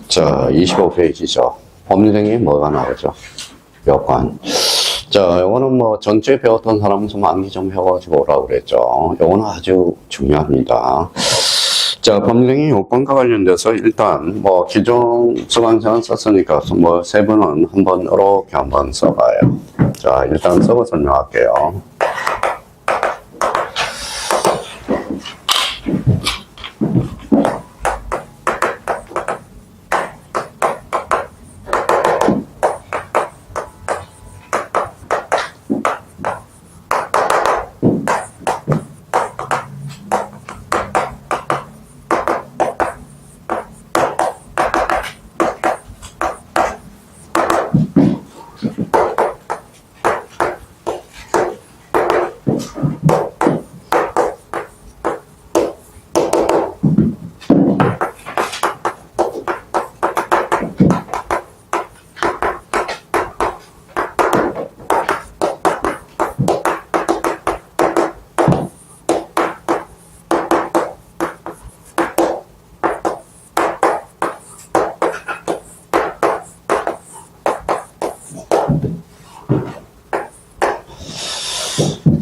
자, 25페이지죠. 법률행위 뭐가 나오죠? 여관. 자, 요거는 뭐 전주에 배웠던 사람은 좀 암기 좀 해가지고 오라고 그랬죠. 요거는 아주 중요합니다. 자, 법률행위 요건과 관련돼서 일단 뭐 기존 수강자는 썼으니까 뭐 세 분은 한번 이렇게 한번 써봐요. 자, 일단 써서 설명할게요.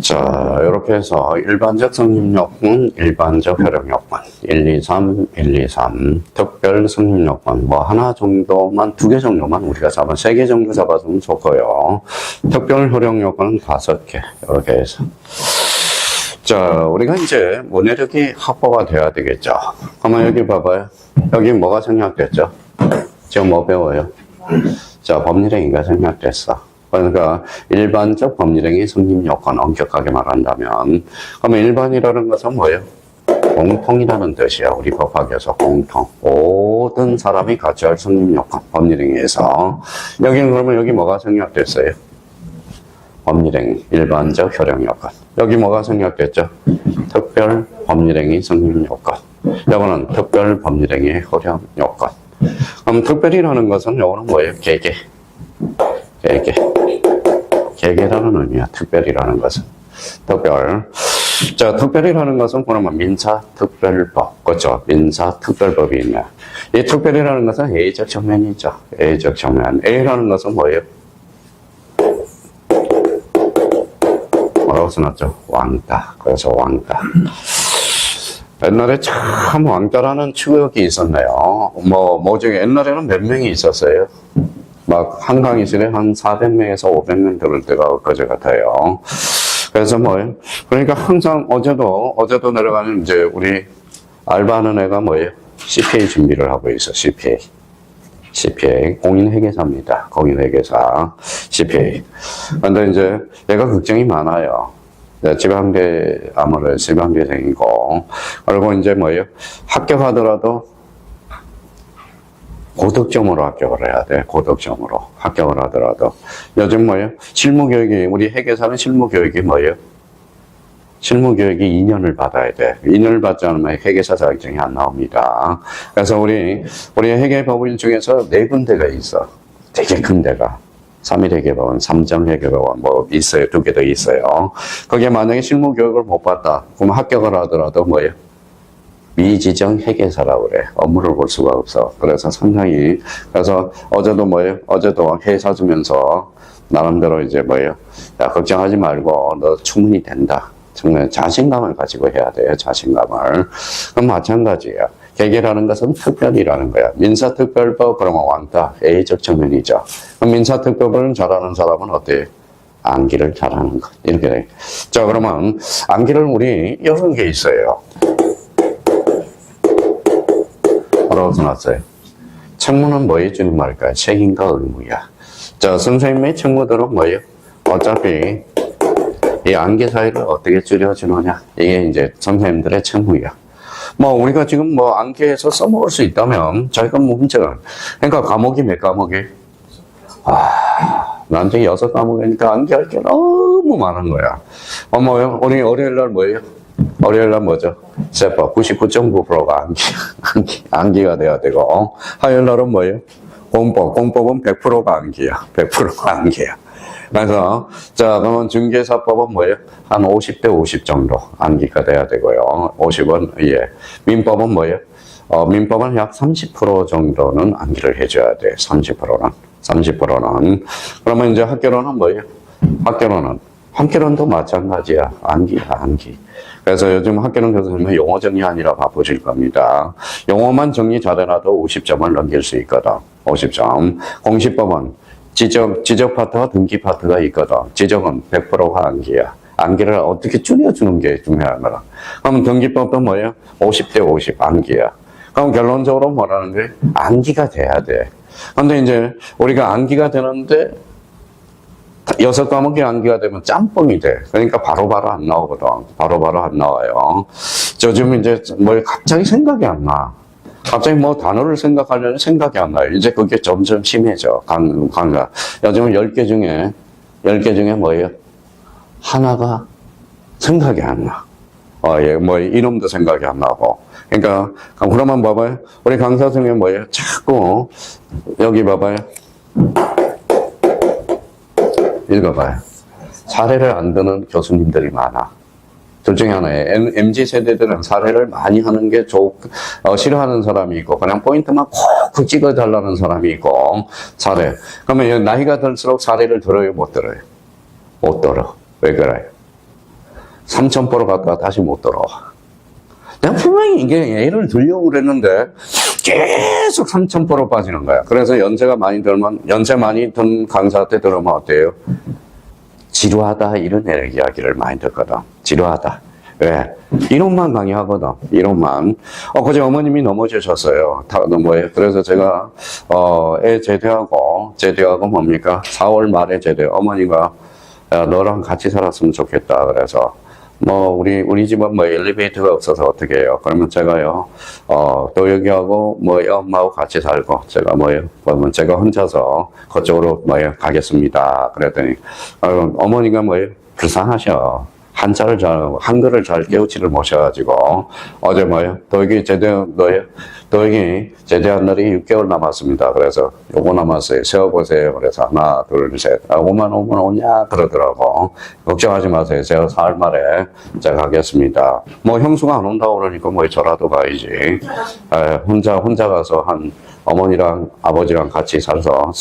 자, 이렇게 해서 일반적 성립요건, 일반적 효력요건, 1, 2, 3, 1, 2, 3, 특별 성립요건, 뭐 하나 정도만, 2개 정도만 우리가 잡아, 3개 정도 잡아주면 좋고요. 특별 효력요건은 5개, 이렇게 해서. 자, 우리가 이제 문해력이 확보가 돼야 되겠죠. 그러면 여기 봐봐요. 여기 뭐가 생략됐죠? 지금 뭐 배워요? 자, 법률행위가 생략됐어. 그러니까 일반적 법률행위 성립요건 엄격하게 말한다면, 그러면 일반이라는 것은 뭐예요? 공통이라는 뜻이야. 우리 법학에서 공통. 모든 사람이 같이 할 성립요건, 법률행위에서. 여기는 그러면 여기 뭐가 생략됐어요? 법률행위, 일반적 효력요건. 여기 뭐가 생략됐죠? 특별 법률행위 성립요건. 이거는 특별 법률행위 효력요건. 그럼 특별이라는 것은 이거는 뭐예요? 계계. 계계라는 의미야. 특별이라는 것은. 특별. 자, 특별이라는 것은 그러면 민사특별법. 그렇죠? 민사특별법이 있냐. 이 특별이라는 것은 A적 정면이죠. A적 정면. A라는 것은 뭐예요? 뭐라고 써놨죠? 왕따. 그래서 왕따. 옛날에 참 왕따라는 추억이 있었네요. 뭐 중에 옛날에는 몇 명이 있었어요? 막 한강이실에 한 400명에서 500명 들을 때가 그제 같아요. 그래서 뭐예요? 그러니까 항상 어제도 내려가는 이제 우리 알바하는 애가 뭐예요? CPA 준비를 하고 있어. CPA 공인회계사입니다. 공인회계사 CPA. 근데 이제 얘가 걱정이 많아요. 지방대생이고 그리고 이제 뭐예요? 합격하더라도 고득점으로 합격을 해야 돼. 고득점으로 합격을 하더라도. 요즘 뭐예요? 실무교육이, 우리 회계사는 실무교육이 뭐예요? 실무교육이 2년을 받아야 돼. 2년을 받지 않으면 회계사 자격증이 안 나옵니다. 그래서 우리 회계법인 중에서 4군데가 있어. 되게 큰 데가. 3일 회계법원, 3점 회계법원 뭐 있어요. 2개 더 있어요. 거기에 만약에 실무교육을 못 받다. 그럼 합격을 하더라도 뭐예요? 미지정 회계사라고 그래. 업무를 볼 수가 없어. 그래서 상당히, 그래서 어제도 회 사주면서 나름대로 이제 야, 걱정하지 말고 너 충분히 된다. 정말 자신감을 가지고 해야 돼요. 자신감을. 그럼 마찬가지예요. 계계라는 것은 특별이라는 거야. 민사특별법, 그러면 왕따, A적 정면이죠. 그럼 민사특별법을 잘하는 사람은 어때요? 암기를 잘하는 것. 이렇게 돼. 자, 그러면 암기를 우리 이런 게 있어요. 뭐라고 써놨어요? 책무는 뭐에 주는 말일까요? 책임과 의무야. 자, 선생님의 책무들은 뭐예요? 어차피 이 암기 사이를 어떻게 줄여주느냐. 이게 이제 선생님들의 책무야. 뭐 우리가 지금 뭐 암기해서 써먹을 수 있다면 저희가 뭐 문제가. 그러니까 과목이 몇 과목이? 나한테 6과목이니까 암기할 게 너무 많은 거야. 뭐요? 우리 월요일날 뭐예요? 월요일날 뭐죠? 세법 99.9%가 암기가 돼야 되고, 화요일날은 뭐예요? 공법은 100%가 암기야. 100%가 암기야. 그래서, 자, 그러면 중개사법은 뭐예요? 한 50대 50 정도 암기가 돼야 되고요. 50은, 예. 민법은 뭐예요? 민법은 약 30% 정도는 암기를 해줘야 돼. 30%는. 그러면 이제 학교론은 뭐예요? 학교론도 마찬가지야. 암기. 그래서 요즘 학교론 교수님은 용어 정리 아니라 바쁘실 겁니다. 용어만 정리 잘해놔도 50점을 넘길 수 있거든. 50점. 공시법은 지적 파트와 등기 파트가 있거든. 지적은 100%가 암기야. 암기를 어떻게 줄여주는 게 중요한 거다. 그럼 등기법도 뭐예요? 50대 50 암기야. 그럼 결론적으로 뭐라는 거예요? 암기가 돼야 돼. 근데 이제 우리가 암기가 되는데 6과목이 암기가 되면 짬뽕이 돼. 그러니까 바로바로 안 나오거든. 바로바로 안 나와요. 요즘 이제 뭐 갑자기 생각이 안 나. 갑자기 뭐 단어를 생각하려면 생각이 안 나요. 이제 그게 점점 심해져. 강가. 요즘은 10개 중에 뭐예요? 하나가 생각이 안 나. 예, 뭐, 이놈도 생각이 안 나고. 그러니까, 그러면 봐봐요. 우리 강사 중에 뭐예요? 자꾸, 여기 봐봐요. 읽어봐요. 사례를 안 드는 교수님들이 많아. 둘 중에 하나예요. MZ세대들은 사례를 많이 하는 게 싫어하는 사람이 있고, 그냥 포인트만 콕 찍어달라는 사람이 있고, 사례. 그러면 나이가 들수록 사례를 들어요, 못 들어요? 못 들어. 왜 그래요? 3,000% 갔다가 다시 못 들어와. 내가 분명히 이게 예를 들려고 그랬는데, 계속 3,000% 빠지는 거야. 그래서 연세 많이 든 강사한테 들으면 어때요? 지루하다, 이런 이야기를 많이 듣거든. 지루하다. 왜? 이론만 강의하거든. 이론만. 그제 어머님이 넘어지셨어요. 그래서 제가, 애 제대하고 뭡니까? 4월 말에 어머니가, 야, 너랑 같이 살았으면 좋겠다. 그래서, 우리 집은 엘리베이터가 없어서 어떻게 해요? 그러면 제가요, 또 여기하고, 엄마하고 같이 살고, 그러면 제가 혼자서 그쪽으로 가겠습니다. 그랬더니, 어머니가 불쌍하셔. 한글을 잘 깨우치를 모셔가지고, 어제 도역이 제대한 날이 6개월 남았습니다. 그래서 요거 남았어요. 세어보세요. 그래서 하나, 둘, 셋. 5만 오냐? 그러더라고. 걱정하지 마세요. 제가 4월 말에 제가 가겠습니다. 형수가 안 온다고 그러니까 저라도 가야지. 혼자 가서 어머니랑 아버지랑 같이 살서,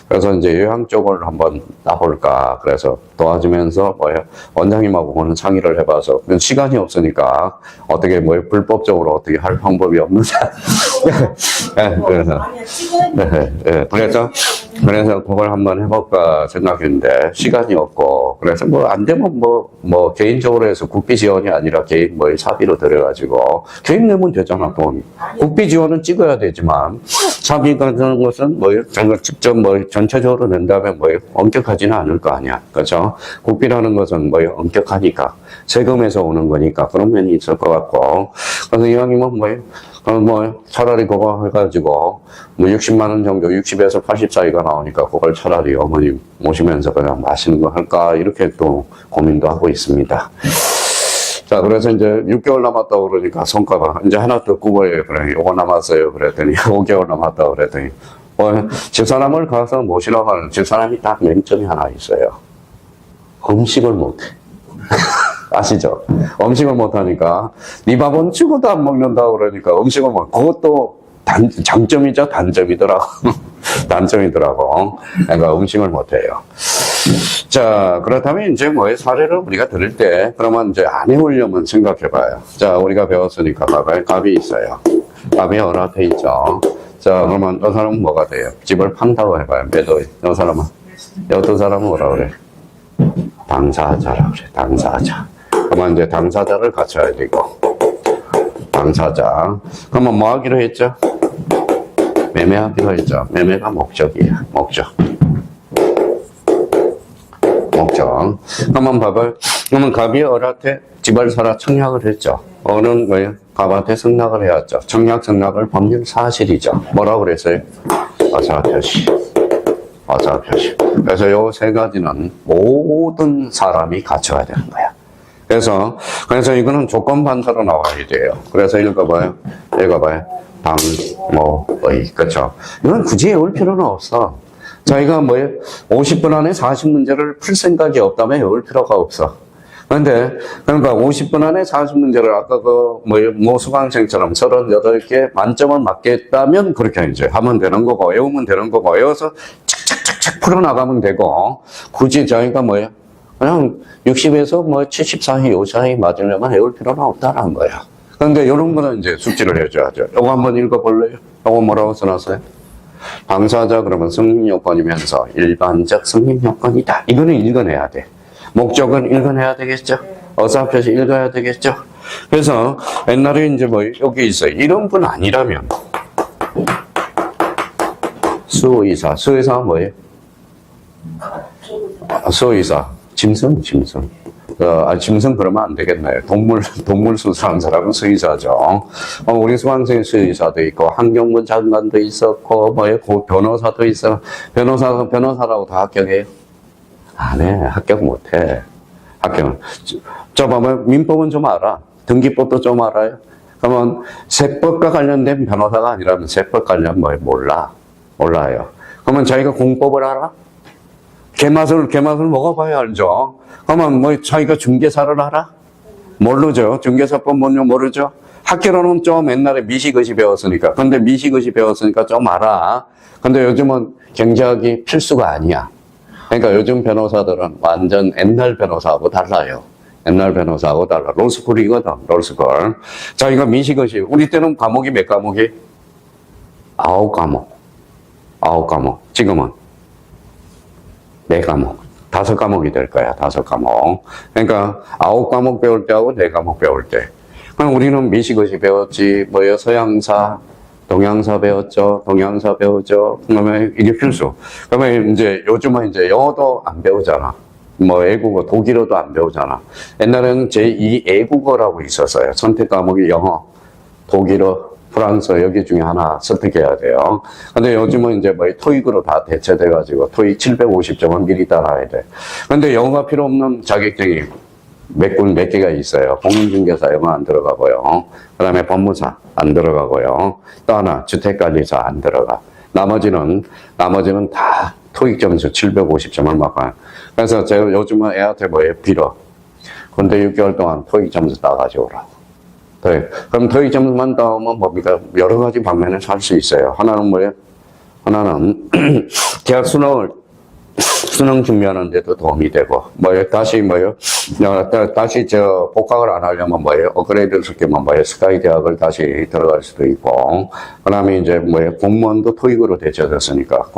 그래서 이제 요양 쪽을 한번 따볼까. 그래서 도와주면서 원장님하고 오늘 상의를 해봐서, 시간이 없으니까 어떻게 불법적으로 어떻게 할 방법이 없는지. 그래서 그걸 한번 해볼까 생각했는데, 시간이 없고, 그래서 안 되면 개인적으로 해서 국비 지원이 아니라 개인 사비로 들여가지고, 개인 내면 되잖아, 돈. 국비 지원은 찍어야 되지만, 사비 같은 것은 제가 직접 전체적으로 낸 다음에 엄격하지는 않을 거 아니야. 그죠? 국비라는 것은 엄격하니까. 세금에서 오는 거니까 그런 면이 있을 것 같고. 그래서 이왕이면 차라리 그거 해가지고, 60만 원 정도, 60에서 80 사이가 나오니까 그걸 차라리 어머님 모시면서 그냥 맛있는 거 할까, 이렇게 또 고민도 하고 있습니다. 자, 그래서 이제 6개월 남았다고 그러니까 손가락, 이제 하나 더 구워요. 그래, 요거 남았어요. 그랬더니, 5개월 남았다고 그랬더니, 집사람을 가서 모시라고 하는 집사람이 딱 맹점이 하나 있어요. 음식을 못해. 아시죠? 음식을 못하니까, 네 밥은 죽어도 안 먹는다고 그러니까 음식을 그것도 장점이죠? 단점이더라고. 단점이더라고. 그러니까 음식을 못해요. 자, 그렇다면 이제 사례를 우리가 들을 때, 그러면 이제 안 해오려면 생각해봐요. 자, 우리가 배웠으니까 갑이 있어요. 갑이 어라테 있죠. 자, 그러면 이 사람은 뭐가 돼요? 집을 판다고 해봐요. 매도, 이 사람은. 이 사람은 뭐라 그래? 당사자라고 그래. 당사자. 그러면 이제 당사자를 갖춰야 되고. 당사자. 그러면 뭐 하기로 했죠? 매매하기로 했죠. 매매가 목적이에요. 목적. 한번 봐봐요. 그러면 갑이 어라테 집을 사라 청약을 했죠. 어는 뭐예요? 갑한테 승낙을 해왔죠. 청약 승낙을 법률 사실이죠. 뭐라고 그랬어요? 어사표시. 그래서 요 세 가지는 모든 사람이 갖춰야 되는 거야. 그래서 이거는 조건 반사로 나와야 돼요. 그래서 읽어봐요. 그쵸? 이건 굳이 외울 필요는 없어. 자기가 50분 안에 40문제를 풀 생각이 없다면 외울 필요가 없어. 근데, 그러니까 50분 안에 40문제를 아까 모 수강생처럼 38개 만점을 맞겠다면 그렇게 이제 하면 되는 거고, 외우면 되는 거고, 외워서 착착착착 풀어나가면 되고, 굳이 저희가 그냥 60에서 70 사이, 요 사이 맞으려면 외울 필요는 없다는 거야. 그런데 이런 거는 이제 숙지를 해줘야죠. 요거 한번 읽어볼래요? 요거 뭐라고 써놨어요? 당사자 그러면 성립요건이면서 일반적 성립요건이다. 이거는 읽어내야 돼. 목적은 읽어내야 되겠죠? 어사표시 읽어야 되겠죠? 그래서 옛날에 이제 여기 있어요. 이런 분 아니라면 수의사가 뭐예요? 수의사. 짐승. 짐승 그러면 안 되겠네요. 동물 수술한 사람은 수의사죠. 우리 수강생 수의사도 있고, 환경부 장관도 있었고, 변호사도 있어. 변호사라고 다 합격해요? 안 해. 합격 못 해. 봐봐. 민법은 좀 알아. 등기법도 좀 알아요. 그러면 세법과 관련된 변호사가 아니라면 세법 관련 몰라요. 그러면 자기가 공법을 알아? 개맛을 먹어봐야 알죠. 그러면 자기가 중개사를 알아? 모르죠. 중개사법 뭔지 모르죠. 학교로는 좀 옛날에 미식의식 배웠으니까. 근데 미식의식 배웠으니까 좀 알아. 근데 요즘은 경제학이 필수가 아니야. 그러니까 요즘 변호사들은 완전 옛날 변호사하고 달라요. 로스쿨이거든, 로스쿨. 자기가 미식의식. 우리 때는 과목이 몇 과목이? 9과목. 지금은 4과목. 5과목이 될 거야, 5과목. 그러니까 9과목 배울 때하고 4과목 배울 때. 그럼 우리는 미식의식 배웠지, 서양사, 동양사 배웠죠. 그러면 이게 필수. 그러면 이제 요즘은 이제 영어도 안 배우잖아. 외국어, 독일어도 안 배우잖아. 옛날에는 제2 애국어라고 있었어요. 선택 과목이 영어, 독일어, 프랑스어 여기 중에 하나 선택해야 돼요. 근데 요즘은 이제 토익으로 다 대체돼가지고 토익 750점은 미리 따라야 돼. 근데 영어가 필요 없는 자격증이 몇 개가 있어요. 공인중개사 영어 안 들어가고요. 그 다음에 법무사 안 들어가고요. 또 하나 주택관리사 안 들어가. 나머지는 다 토익 점수 750점을 맞아요. 그래서 제가 요즘은 애한테 빌어. 근데 6개월 동안 토익 점수 따가지고 오라고. 그럼 토익 점수만 따오면 뭡니까? 여러 가지 방면에서 할 수 있어요. 하나는 뭐예요? 하나는 대학 수능 준비하는 데도 도움이 되고, 다시 복학을 안 하려면 업그레이드 시키면 스카이 대학을 다시 들어갈 수도 있고, 그 다음에 이제 공무원도 토익으로 대체됐으니까,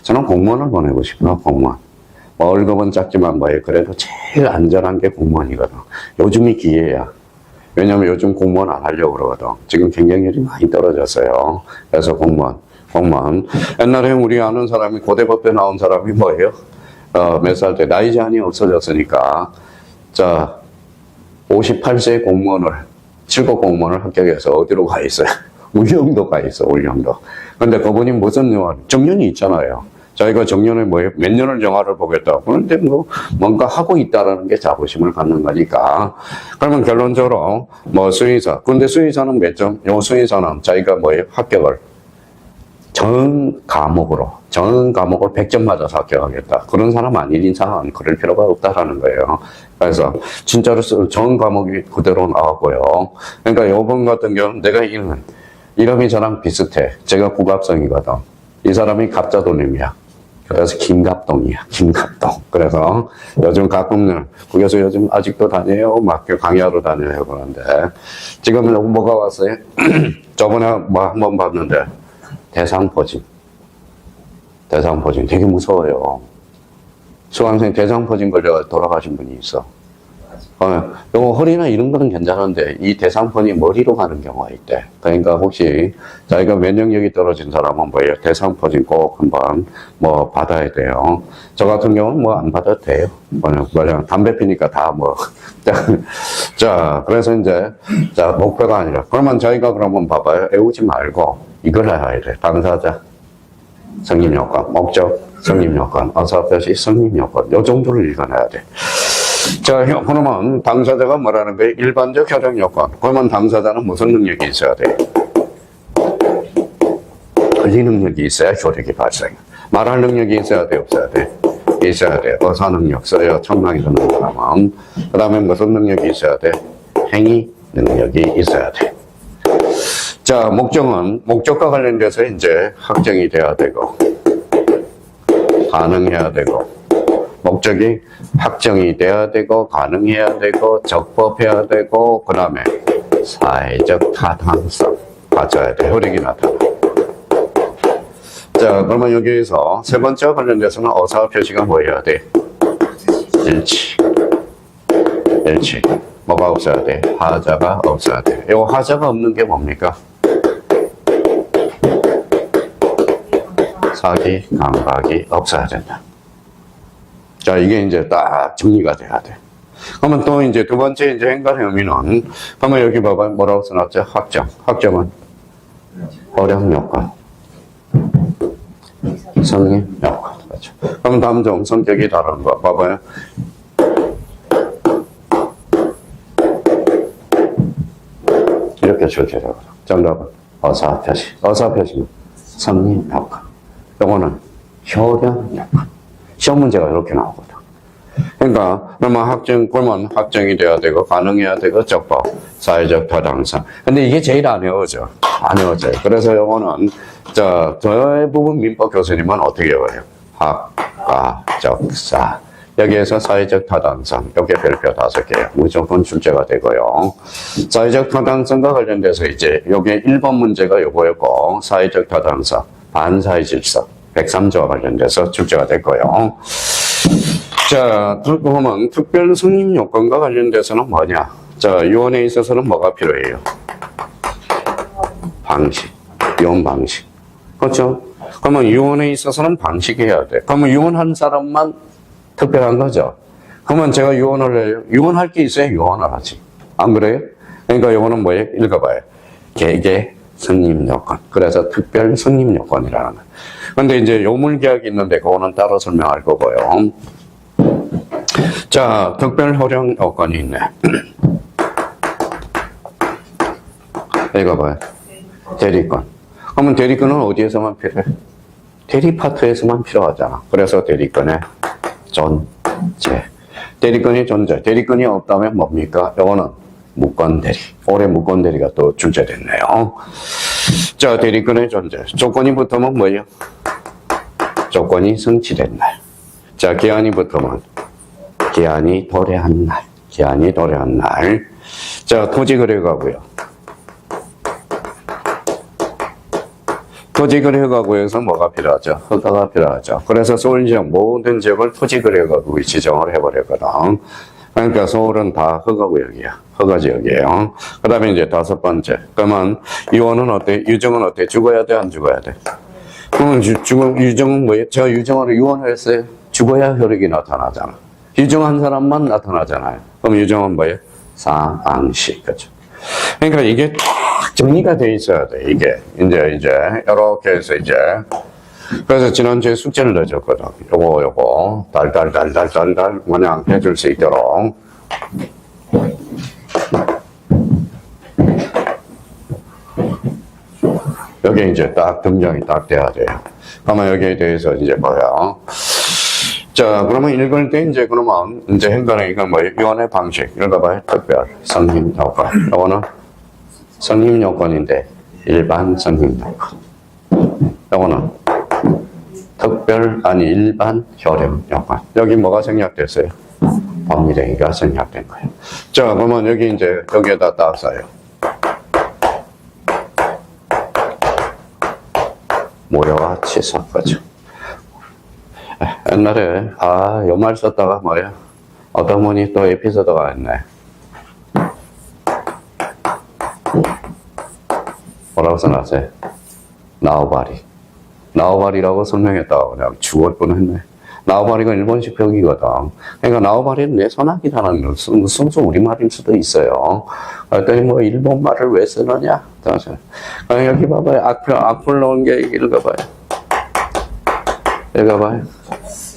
저는 공무원을 보내고 싶어요, 공무원. 월급은 작지만 그래도 제일 안전한 게 공무원이거든. 요즘이 기회야. 왜냐면 요즘 공무원 안 하려고 그러거든. 지금 경쟁률이 많이 떨어졌어요. 그래서 공무원. 옛날에 우리 아는 사람이 고대법대 나온 사람이 몇 살 때 나이 제한이 없어졌으니까 58세 공무원을 7급 공무원을 합격해서 어디로 가 있어요? 울릉도 가 있어. 울릉도. 근데 그분이 무슨 정년이 있잖아요. 자기가 정년에 몇 년을 영화를 보겠다. 그런데 뭔가 하고 있다라는 게 자부심을 갖는 거니까. 그러면 결론적으로 수의사. 근데 수의사는 몇 점? 요 수의사는 자기가 합격을 전 과목을 100점 맞아서 합격하겠다. 그런 사람 아닌 이상은 그럴 필요가 없다라는 거예요. 그래서 진짜로 전 과목이 그대로 나왔고요. 그러니까 요번 같은 경우는 내가 이름이 저랑 비슷해. 제가 국합성이거든. 이 사람이 갑자도님이야. 그래서 김갑동이야. 김갑동. 그래서 요즘 가끔 그래서 요즘 아직도 다녀요. 강의하러 다녀요. 그런데 지금 뭐가 왔어요? 저번에 한번 봤는데 대상포진 되게 무서워요. 수강생 대상포진 걸려 돌아가신 분이 있어. 요거 허리나 이런 거는 괜찮은데 이 대상포진이 머리로 가는 경우가 있대. 그러니까 혹시 자기가 면역력이 떨어진 사람은 대상포진 꼭 한번 받아야 돼요. 저 같은 경우는 안 받아도 돼요. 담배 피니까 다 자, 그래서 이제 목표가 아니라 그러면 자기가 그러면 봐봐요. 애우지 말고 이걸 해야 돼. 당사자 성립요건, 목적 성립요건, 어사표시 성립요건 요 정도를 읽어내야 돼. 자, 그러면 당사자가 뭐라는 거예요? 일반적 협력 요건. 그러면 당사자는 무슨 능력이 있어야 돼요? 권리 능력이 있어야 효력이 발생. 말할 능력이 있어야 돼, 없어야 돼? 있어야 돼. 어사 능력 써요. 청량이 듣는 사람은. 그 다음에 무슨 능력이 있어야 돼? 행위 능력이 있어야 돼. 자, 목적은 목적과 관련돼서 이제 확정이 돼야 되고 가능해야 되고 목적이 확정이 돼야 되고 가능해야 되고 적법해야 되고 그 다음에 사회적 타당성 가져야 돼. 효력이 나타나. 자, 그러면 여기에서 세 번째와 관련돼서는 어사 표시가 뭐 해야 돼? 일치. 일치. 뭐가 없어야 돼? 하자가 없어야 돼. 이 하자가 없는 게 뭡니까? 사기, 감각이 없어야 된다. 자, 이게 이제 딱 정리가 돼야 돼. 그러면 또 이제 두 번째 이제 행간의 의미는, 그러면 여기 봐봐. 뭐라고 써놨죠? 확정. 확정은 허령 요건. 성립 요건. 그렇죠. 그럼 다음 중 성격이 다른 거. 봐봐요. 이렇게 출제되고. 정답은 어사 표시. 어사 표시는 성립 요건. 요거는 효령 요건. 시험 문제가 이렇게 나오거든. 그러니까, 그러면 그러면 확정이 돼야 되고, 가능해야 되고, 적법, 사회적 타당성. 근데 이게 제일 안 외워져. 안 외워져요. 그래서 요거는, 대부분 민법 교수님은 어떻게 외워요? 학과, 적사. 여기에서 사회적 타당성. 여기 별표 5개예요. 무조건 출제가 되고요. 사회적 타당성과 관련돼서 이제, 여기 1번 문제가 요거였고, 사회적 타당성, 반사회 질서. 103조와 관련돼서 출제가 됐고요. 자, 그러면 특별 승인 요건과 관련돼서는 뭐냐? 자, 유언에 있어서는 뭐가 필요해요? 방식. 유언 방식. 그렇죠? 그러면 유언에 있어서는 방식해야 돼. 그러면 유언한 사람만 특별한 거죠. 그러면 제가 유언을 해요. 유언할 게 있어야 유언을 하지. 안 그래요? 그러니까 요거는 뭐예요? 읽어봐요. 개개 승인 요건. 그래서 특별 승인 요건이라는 거예요. 근데 이제 요물계약이 있는데 그거는 따로 설명할 거고요. 자, 특별 허용 요건이 있네. 읽어봐요. 대리권. 그러면 대리권은 어디에서만 필요해? 대리 파트에서만 필요하잖아. 그래서 대리권의 존재. 대리권이 존재. 대리권이 없다면 뭡니까? 요거는 무권대리. 올해 무권대리가 또 출제됐네요. 자, 대리권의 존재. 조건이 붙으면 뭐예요? 조건이 성취된 날. 자, 기한이 붙으면 기한이 도래한 날. 기한이 도래한 날. 자, 토지 거래가고요. 토지 거래가구에서 뭐가 필요하죠? 허가가 필요하죠. 그래서 서울 지역 모든 지역을 토지 거래가구에 지정을 해버렸거든. 그러니까 서울은 다 허가구역이야. 허가지역이에요. 그 다음에 이제 5번째. 그러면 유언은 어때? 유정은 어때? 죽어야 돼? 안 죽어야 돼? 그러면 유정은 뭐예요? 제가 유정으로 유언을 했어요. 죽어야 효력이 나타나잖아. 유정한 사람만 나타나잖아요. 그럼 유정은 뭐예요? 사망시. 그죠? 그러니까 이게 딱 정리가 돼 있어야 돼. 이게. 이제, 이렇게 해서 이제. 그래서 지난주에 숙제를 내줬거든. 요거, 달달, 그냥 해줄 수 있도록. 여기 이제 딱 등장이 딱 돼야 돼요. 그러면 여기에 대해서 이제 뭐야. 자, 그러면 읽을 때 이제 그러면 이제 행간의 이건 뭐예요? 유언의 방식. 읽어봐요. 특별, 성립 요건. 요거는 성립 요건인데, 일반 성립 요건. 요거는 일반 효력 요건. 여기 뭐가 생략됐어요? 법률행위가 생략된 거예요. 자, 그러면 여기 이제 여기에다 딱 써요. 무효와 취소. 거죠. 옛날에 요 말 썼다가 뭐야? 어떤 분이 또 에피소드가 있네. 뭐라고 써놨어요? 나우바리라고 설명했다가 그냥 죽을 뻔했네. 나우바리가 일본식 벽이거든. 그러니까 나우바리는 내 소나기라는 순수 우리말일 수도 있어요. 그랬더니 뭐 일본말을 왜 쓰느냐? 여기 봐봐요. 악플 넣은 게 읽어봐요. 읽어봐요.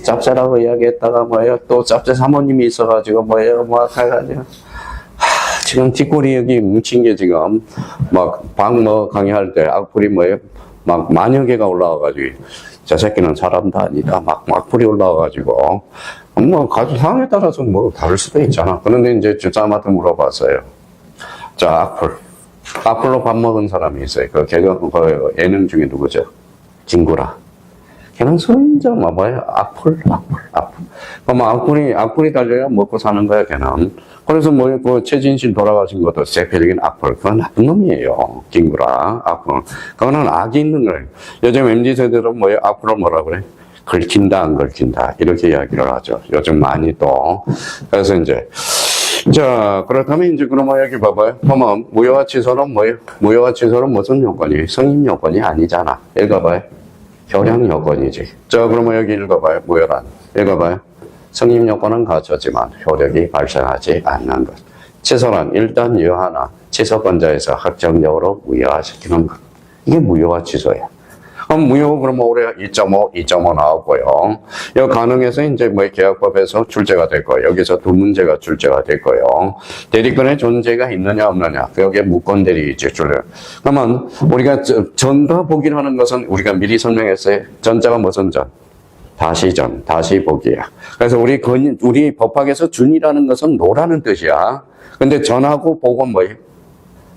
짭짤하고 이야기했다가 뭐예요? 또 짭짤 사모님이 있어가지고 뭐예요? 해가지고. 지금 뒷골이 여기 뭉친 게 지금 막 강의할 때 악플이 뭐예요? 막 만여 개가 올라와가지고, 저 새끼는 사람도 아니다. 막 악플이 올라와가지고, 뭐, 가족 상황에 따라서 뭐 다를 수도 있잖아. 그런데 이제 주자마다 물어봤어요. 자, 악플. 악플로 밥 먹은 사람이 있어요. 그 예능 중에 누구죠? 김구라. 걔는 혼자 뭐야? 악플. 그럼 악플이 달려야 먹고 사는 거야, 걔는. 그래서 그 최진실 돌아가신 것도 대표적인 악플. 그건 나쁜 놈이에요. 김구라. 악플. 그거는 악이 있는 거예요. 요즘 MZ세대들은 악플을 뭐라 그래? 긁힌다, 안 긁힌다. 이렇게 이야기를 하죠. 요즘 많이 또. 그래서 이제, 자, 그렇다면 이제 그러면 여기 봐봐요. 그러면 무효화 취소는 뭐예요? 무효화 취소는 무슨 요건이? 성립 요건이 아니잖아. 읽어봐요. 효력 요건이지. 자, 그러면 여기 읽어봐요. 무효란. 읽어봐요. 성립 요건은 갖췄지만 효력이 발생하지 않는 것. 취소란 일단 유효하나 취소권자에서 확정적으로 무효화시키는 것. 이게 무효화 취소예요. 그럼 무효 그러면 올해 2.5 나왔고요. 여 가능해서 이제 계약법에서 출제가 될 거예요. 여기서 두 문제가 출제가 될 거예요. 대리권의 존재가 있느냐 없느냐. 여기에 무권 대리이지 출제. 그러면 우리가 전과 복이라는 것은 우리가 미리 설명했어요. 전자가 무슨 전? 다시 전, 다시 복이야. 그래서 우리 법학에서 준이라는 것은 노라는 뜻이야. 근데 전하고 복은 뭐예요?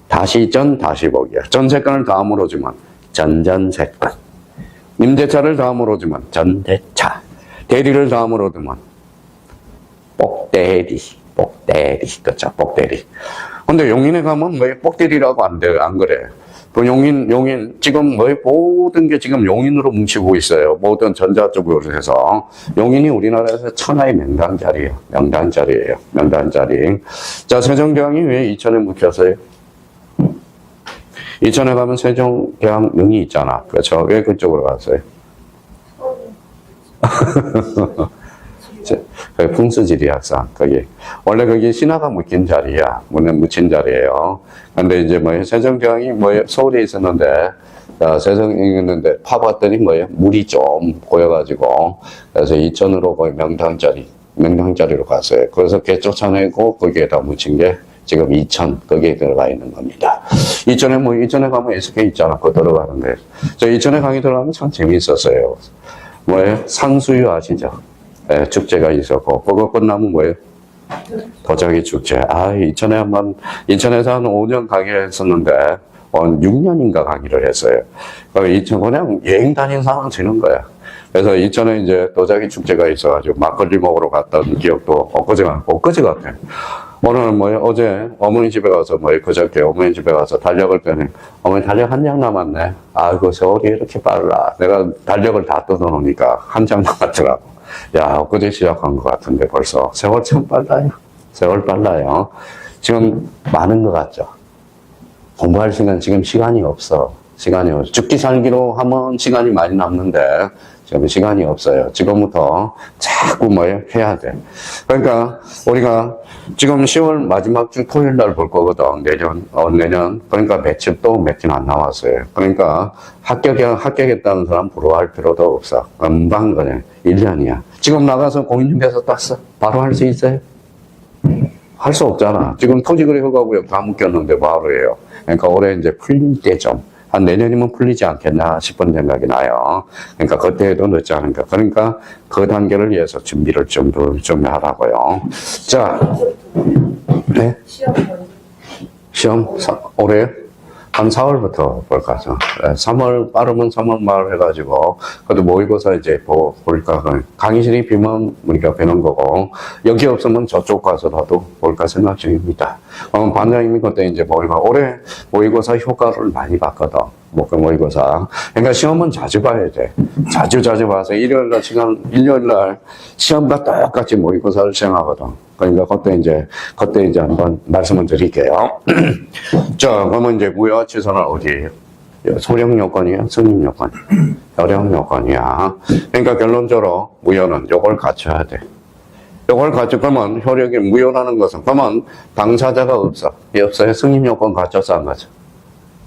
다시 전, 다시 복이야. 전 색깔을 다음으로 주면 전전색깔. 임대차를 다음으로 주면 전대차. 대리를 다음으로 두면 복대리. 그렇죠. 복대리. 근데 용인에 가면 복대리라고 안 그래. 그 용인, 지금 모든 게 지금 용인으로 뭉치고 있어요. 모든 전자 쪽으로 해서. 용인이 우리나라에서 천하의 명당자리예요. 명당자리. 자, 세종대왕이 왜 이천에 묵혔어요? 이천에 가면 세종대왕릉이 있잖아. 그렇죠. 왜 그쪽으로 갔어요? 풍수지리 학상, 거기. 원래 거기 신하가 묻힌 자리야. 묻힌 자리예요. 근데 이제 세종대왕이 서울에 있었는데, 세종이 있는데, 파봤더니 물이 좀 고여가지고, 그래서 이천으로 거의 명당자리로 갔어요. 그래서 걔 쫓아내고 거기에다 묻힌 게 지금 이천, 거기에 들어가 있는 겁니다. 이천에 가면 SK 있잖아. 그거 들어가는데. 저 이천에 강의 들어가면 참 재밌었어요. 상수유 아시죠? 네, 축제가 있었고, 그거 끝나면 도자기 축제. 이천에서 한 5년 강의를 했었는데, 6년인가 강의를 했어요. 이천 그냥 여행 다니는 사람 되는 거야. 그래서 이천에 이제 도자기 축제가 있어가지고 막걸리 먹으러 갔던 기억도 엊그제 같아. 오늘은 어제 어머니 집에 가서 그저께 어머니 집에 가서 달력을 빼니 어머니 달력 한 장 남았네. 아이고 세월이 이렇게 빨라. 내가 달력을 다 뜯어놓으니까 한 장 남았더라고. 야, 엊그제 시작한 것 같은데 벌써 세월 참 빨라요. 세월 빨라요. 지금 많은 것 같죠. 공부할 시간 지금 시간이 없어. 죽기 살기로 하면 시간이 많이 남는데 지금 시간이 없어요. 지금부터 자꾸 해야 돼. 그러니까 우리가 지금 10월 마지막 주 토요일 날 볼 거거든. 내년. 그러니까 며칠 안 남았어요. 그러니까 합격했다는 사람 부러워할 필요도 없어. 금방 그냥 1년이야. 지금 나가서 공인중개사 땄어. 바로 할 수 있어요? 할 수 없잖아. 지금 토지거래 허가구역 다 묶였는데 바로 해요. 그러니까 올해 이제 풀릴 때좀 한 내년이면 풀리지 않겠나 싶은 생각이 나요. 그러니까 그때에도 늦지 않은가. 그러니까 그 단계를 위해서 준비를 좀 하라고요. 자, 네? 시험 올해 한 4월부터 볼까. 3월 빠르면 3월 말 해가지고 그래도 모의고사 이제 볼까. 강의실이 비면 우리가 배는 거고 여기 없으면 저쪽 가서라도 볼까 생각 중입니다. 반장님이 그때 이제 올해 모의고사 효과를 많이 봤거든. 모의고사. 그러니까 시험은 자주 봐야 돼. 자주 봐서 일요일날 시험과 똑같이 모의고사를 시행하거든. 그러니까 그때 이제 한번 말씀을 드릴게요. 자, 그러면 이제 무효화 취소는 어디에요? 소령 요건이야? 승인 요건? 효력 요건이야. 그러니까 결론적으로 무효는 요걸 갖춰야 돼. 그러면 효력이 무효라는 것은, 그러면 당사자가 없어요? 승인 요건 갖춰서 안 갖춰?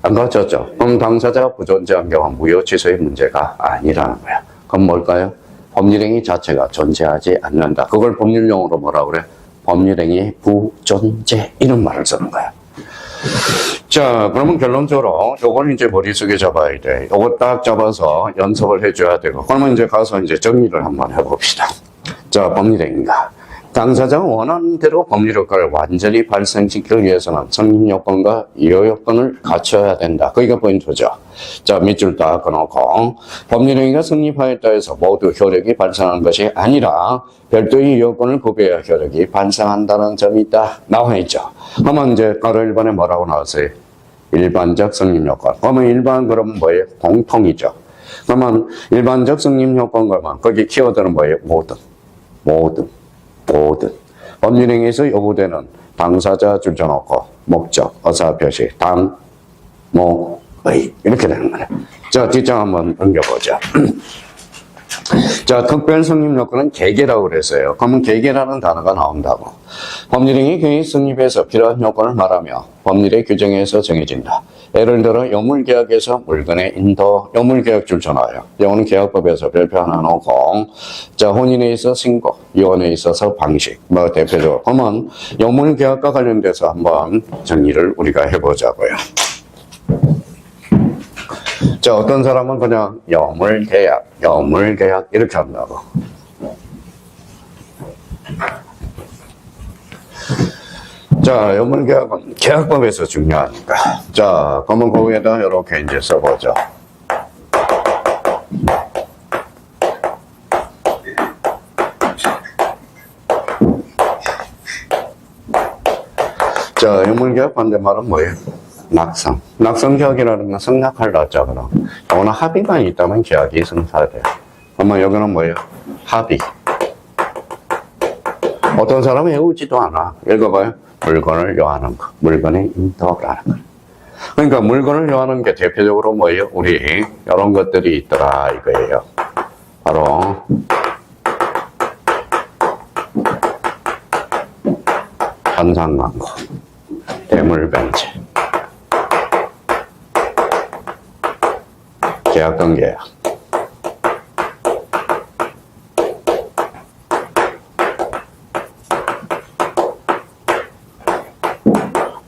안 갖췄죠? 그럼 당사자가 부존재한 경우 무효 취소의 문제가 아니라는 거야. 그럼 뭘까요? 법률행위 자체가 존재하지 않는다. 그걸 법률용어로 뭐라 그래? 법률행위 부존재. 이런 말을 쓰는 거야. 자, 그러면 결론적으로 요걸 이제 머릿속에 잡아야 돼. 요거 딱 잡아서 연습을 해줘야 되고. 그러면 이제 가서 이제 정리를 한번 해봅시다. 자, 법리대행인가. 당사자가 원하는 대로 법률 효과를 완전히 발생시키기 위해서는 성립 요건과 이효 요건을 갖춰야 된다. 그게 포인트죠. 자, 밑줄 딱 끊어놓고 법률 행위가 성립하였다 해서 모두 효력이 발생하는 것이 아니라 별도의 요건을 구비해야 효력이 발생한다는 점이 있다. 나와 있죠. 그러면 이제 가로 1번에 뭐라고 나왔어요? 일반적 성립 요건. 그러면 일반 그러면 뭐예요? 공통이죠. 그러면 일반적 성립 요건 그러면 거기 키워드는 뭐예요? 모든. 법률행위에서 요구되는 당사자 줄여놓고 목적, 의사표시, 당, 의 이렇게 되는 거예요. 자, 뒷장 한번 넘겨보자. 자, 특별 성립 요건은 계계라고 그랬어요. 그러면 계계라는 단어가 나온다고. 법률행위 계획 성립에서 필요한 요건을 말하며 법률의 규정에서 정해진다. 예를 들어 요물계약에서 물건의 인도, 요물계약 줄쳐놔요. 요거는 계약법에서 별표 하나 놓고, 자, 혼인에 있어서 신고, 이혼에 있어서 방식, 뭐 대표적으로. 그러면 요물계약과 관련돼서 한번 정리를 우리가 해보자고요. 자, 어떤 사람은 그냥 요물계약 이렇게 한다고. 자, 요물계약은 계약법에서 중요하니까. 자, 그러면 거기에다 이렇게 이제 써보죠. 자, 요물계약 반대말은 뭐예요? 낙성계약이라는 건 성낙할 낮자, 그럼. 이거는 합의만 있다면 계약이 성사돼요. 그러면 여기는 뭐예요? 합의. 어떤 사람은 외우지도 않아. 읽어봐요. 물건을 요하는 거. 물건의 인도라는 거. 그러니까 물건을 요하는 게 대표적으로 뭐예요? 우리 이런 것들이 있더라 이거예요. 바로 현상광고, 대물변제, 계약등계약,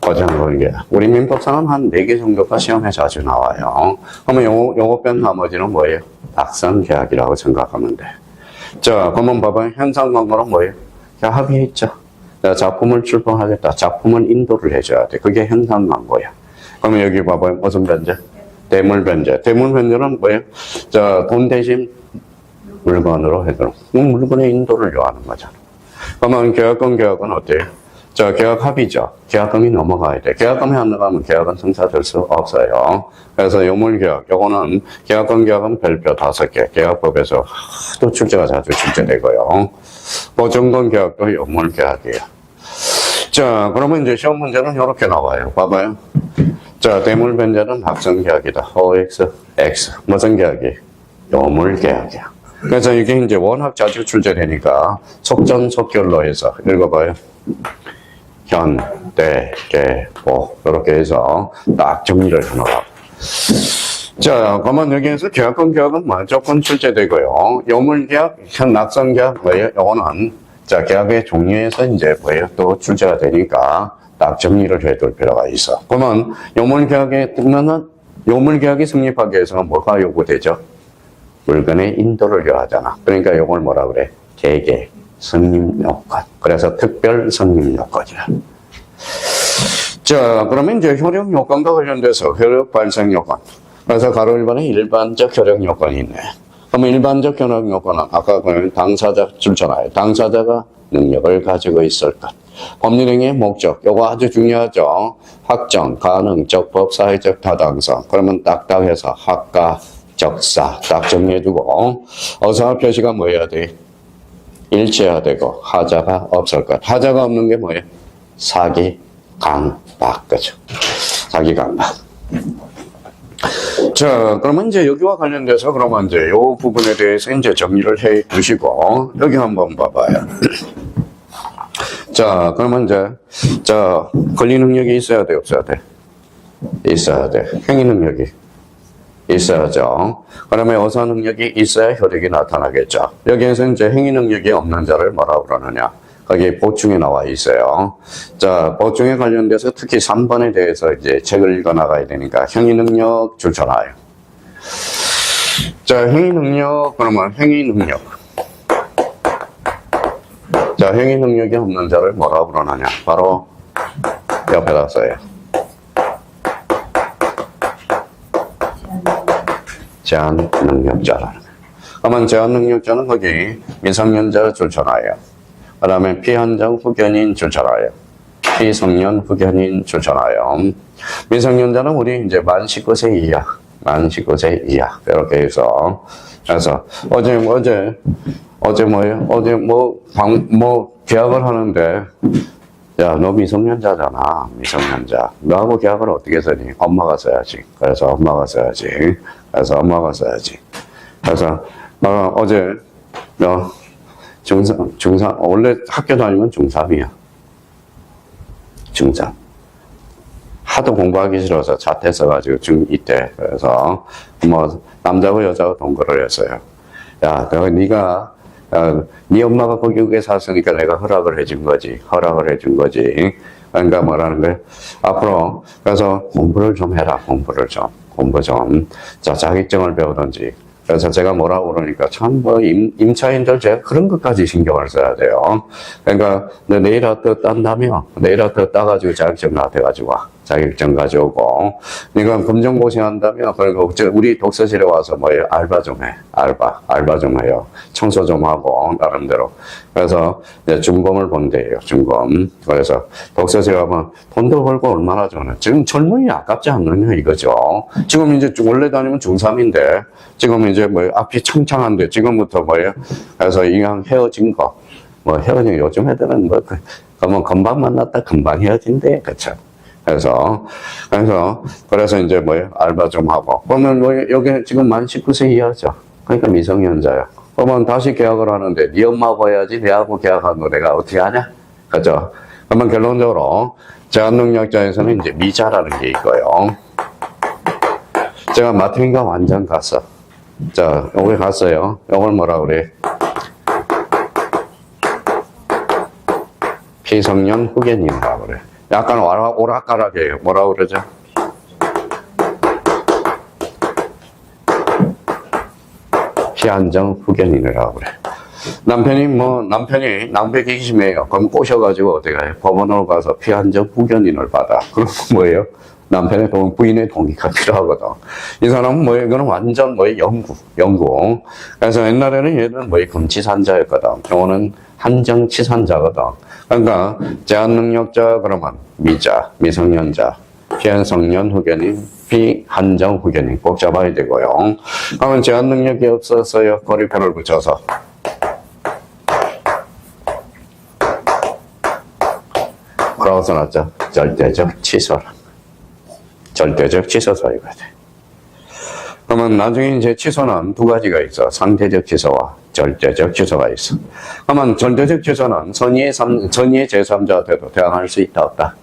거장거리계약. 우리 민법상은 한 4개 정도가 시험에 자주 나와요. 그러면 요거 뺀 나머지는 뭐예요? 낙선계약이라고 생각하면 돼. 자, 그러면 봐봐요. 현상광고는 뭐예요? 합의했죠. 내가 작품을 출품하겠다. 작품은 인도를 해줘야 돼. 그게 현상광고야. 그러면 여기 봐봐요. 무슨 변제? 대물변제. 대물변제는 뭐예요? 자, 돈 대신 물건으로 해도 물건의 인도를 요하는 거잖아. 그러면 계약은 어때요? 자, 계약 합의죠. 계약금이 넘어가야 돼. 계약금이 안 나가면 계약은 성사될 수 없어요. 그래서 요물계약, 요거는 계약은 별표 5개. 계약법에서 또 출제가 자주 출제되고요. 보증금 계약도 요물계약이에요. 자, 그러면 이제 시험 문제는 이렇게 나와요. 봐봐요. 자, 대물변제는 낙선계약이다. OX, X. 무슨 계약이? 요물계약이야. 그래서 이게 이제 워낙 자주 출제되니까 속전속결로 해서 읽어봐요. 현, 대, 계, 보 이렇게 해서 딱 정리를 해놓으라고. 자, 그러면 여기에서 계약은 무조건 출제되고요. 요물계약, 낙선계약 뭐예요? 요거는 자, 계약의 종류에서 이제 뭐예요? 또 출제가 되니까 딱 정리를 해둘 필요가 있어. 그러면 요물계약에 뜨면은 요물계약이 성립하기 위해서는 뭐가 요구되죠? 물건의 인도를 요하잖아. 그러니까 요걸 뭐라 그래? 계계. 성립요건. 그래서 특별 성립요건이야. 자, 그러면 이제 효력요건과 관련돼서 효력 발생요건. 그래서 가로 1번에 일반적 효력요건이 있네. 그러면 일반적 효력요건은 아까 그 당사자 줄잖아요. 당사자가 능력을 가지고 있을 것. 법률행위의 목적. 요거 아주 중요하죠. 확정, 가능, 적법, 사회적 타당성. 그러면 딱딱해서 학가, 적사 딱 정리해두고 어사 표시가 뭐 해야 돼? 일치해야 되고 하자가 없을 것. 하자가 없는 게 뭐예요? 사기, 강박. 그죠? 사기, 강박. 자, 그러면 이제 여기와 관련돼서 그러면 이제 요 부분에 대해서 이제 정리를 해 두시고 여기 한번 봐봐요. 자, 그러면 이제 자, 권리 능력이 있어야 돼, 없어야 돼? 있어야 돼. 행위 능력이 있어야죠. 그러면 어사 능력이 있어야 효력이 나타나겠죠. 여기에서 이제 행위 능력이 없는 자를 뭐라고 그러느냐? 거기 보충에 나와 있어요. 자, 보충에 관련돼서 특히 3번에 대해서 이제 책을 읽어 나가야 되니까 행위 능력 추천하여. 자, 행위 능력, 그러면 행위 능력. 자, 행위 능력이 없는 자를 뭐라고 부르느냐? 바로 옆에다 써요. 제한 능력자라는 거예요. 그러면 제한 능력자는 거기 미성년자 추천하여. 그 다음에 피한정 후견인 추천하여. 피성년 후견인 추천하여. 미성년자는 우리 이제 만 19세 이하. 만 19세 이하. 이렇게 해서. 그래서 어제 뭐예요? 어제 계약을 하는데, 야, 너 미성년자잖아. 미성년자. 너하고 계약을 어떻게 쓰니? 엄마가 써야지. 그래서 엄마가 써야지. 그래서, 어제, 너, 중3, 원래 학교 다니면 중3이야. 중3. 하도 공부하기 싫어서 자퇴해서가지고 중2 때. 그래서, 남자고 여자고 동거를 했어요. 야, 네가, 네 엄마가 거기에 샀으니까 내가 허락을 해준 거지. 그러니까 뭐라는 거예요? 앞으로, 그래서 공부를 좀 해라. 공부 좀. 자, 자격증을 배우든지. 그래서 제가 뭐라고 그러니까 참 임차인들 제가 그런 것까지 신경을 써야 돼요. 그러니까 너 네일 아트 딴다며? 네일 아트 따가지고 자격증 나한테가지고 와. 자격증 가져오고. 네가 검정고시 한다며? 그리고 우리 독서실에 와서 뭐예요? 알바 좀 해. 알바 좀 해요. 청소 좀 하고, 나름대로. 그래서 이제 준검을 본대요. 준검. 그래서 독서실 가면 돈도 벌고 얼마나 좋나. 지금 젊은이 아깝지 않느냐 이거죠. 지금 이제 원래 다니면 중3인데 지금 이제 앞이 창창한데 지금부터 뭐예요? 그래서 이왕 헤어진 거. 헤어진 요즘 애들은 그러면 금방 만났다 금방 헤어진대. 그쵸? 그래서 이제 알바 좀 하고. 그러면 여기 지금 만 19세 이하죠. 그러니까 미성년자야. 그러면 다시 계약을 하는데, 네 엄마하고 해야지, 내하고 계약한 거 내가 어떻게 하냐? 그죠? 그러면 결론적으로, 제한능력자에서는 이제 미자라는 게 있고요. 제가 마트인가 완전 갔어. 자, 여기 갔어요. 이걸 뭐라 그래? 피성년 후견인이라고 그래. 약간 오락가락해요. 뭐라고 그러죠? 피한정 후견인이라고 그래. 남편이 낭패기심이에요. 그럼 꼬셔가지고 어떻게 해요? 법원으로 가서 피한정 후견인을 받아. 그러면 뭐예요? 남편의 부인의 동의가 필요하거든. 이 사람은 이거는 완전 연구. 그래서 옛날에는 얘는 금치산자였거든. 이거는 한정치산자거든. 그러니까, 제한능력자, 그러면 미성년자, 피한성년 후견인, 피한정 후견인 꼭 잡아야 되고요. 그러면 제한능력이 없었어요. 거리표를 붙여서. 뭐라고 써놨죠? 절대적 취소라. 절대적 취소 사유가 돼. 그러면 나중에 이제 취소는 두 가지가 있어. 상대적 취소와 절대적 취소가 있어. 그러면 절대적 취소는 선의의 제3자한테도 대항할 수 있다, 없다?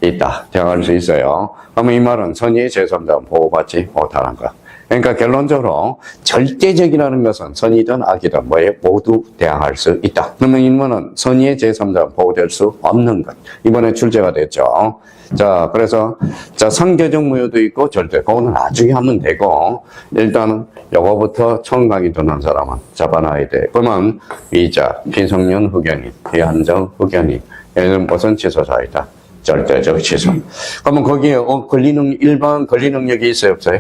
있다. 대항할 수 있어요. 그러면 이 말은 선의의 제3자는 보호받지 못하는 거. 그러니까 결론적으로 절대적이라는 것은 선의든 악이든 모두 대항할 수 있다. 그러면 인문은 선의의 제3자는 보호될 수 없는 것. 이번에 출제가 됐죠. 자, 그래서 상대적 무효도 있고 절대. 그거는 나중에 하면 되고 일단은 요거부터 처음 강의 듣는 사람은 잡아놔야 돼. 그러면 미자, 피성년 후견인, 피한정 후견인. 얘는 무슨 취소사이다? 절대적 취소. 그러면 거기에 일반 권리 능력이 있어요, 없어요?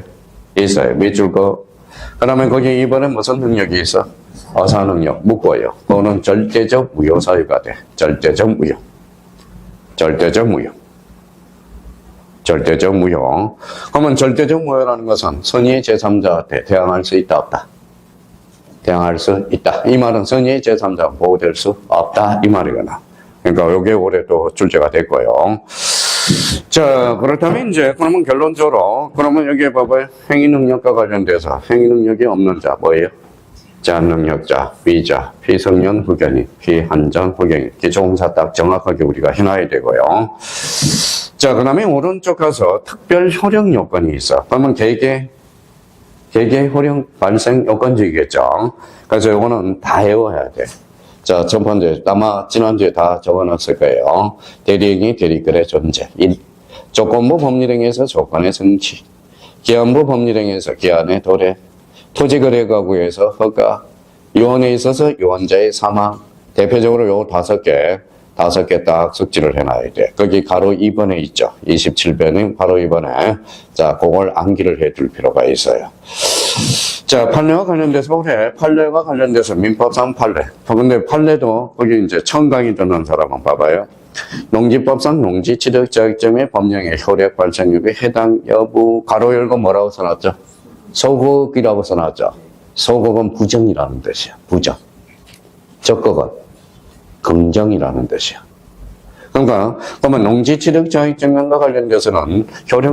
있어요. 밑줄 거. 그 다음에 거기 이번에 무슨 능력이 있어? 어사 능력, 묶어요. 그거는 절대적 무효 사유가 돼. 절대적 무효. 그러면 절대적 무효라는 것은 선의의 제3자한테 대항할 수 있다, 없다? 대항할 수 있다. 이 말은 선의의 제3자는 보호될 수 없다. 이 말이구나. 그러니까 요게 올해 또 출제가 됐고요. 자, 그렇다면 그러면 결론적으로, 그러면 여기에 봐봐요. 행위능력과 관련돼서 행위능력이 없는 자, 뭐예요? 제한능력자, 미자, 피성년 후견인, 피한정 후견인. 기초공사 딱 정확하게 우리가 해놔야 되고요. 자, 그 다음에 오른쪽 가서 특별 효력 요건이 있어. 그러면 개개 효력 발생 요건지겠죠. 그래서 요거는 다 외워야 돼. 자, 첫 번째, 아마 지난주에 다 적어놨을 거예요. 대리행위, 대리권의 존재. 1. 조건부 법률행위에서 조건의 성취. 기한부 법률행위에서 기한의 도래. 토지거래가구에서 허가. 요원에 있어서 요원자의 사망. 대표적으로 요 5개 딱 숙지를 해놔야 돼. 거기 가로 2번에 있죠. 27번은 바로 2번에. 자, 그걸 암기를 해둘 필요가 있어요. 자, 판례와 관련돼서 그래. 판례와 관련돼서 민법상 판례. 근데 판례도 거기 이제 처음 강의 듣는 사람은 봐봐요. 농지법상 농지 취득 자격점의 법령의 효력 발생 여부에 해당 여부 가로 열고 뭐라고 써놨죠? 소극이라고 써놨죠. 소극은 부정이라는 뜻이야. 부정. 적극은 긍정이라는 뜻이야. 그러니까 그러면 농지 취득 자격증과 관련돼서는 효력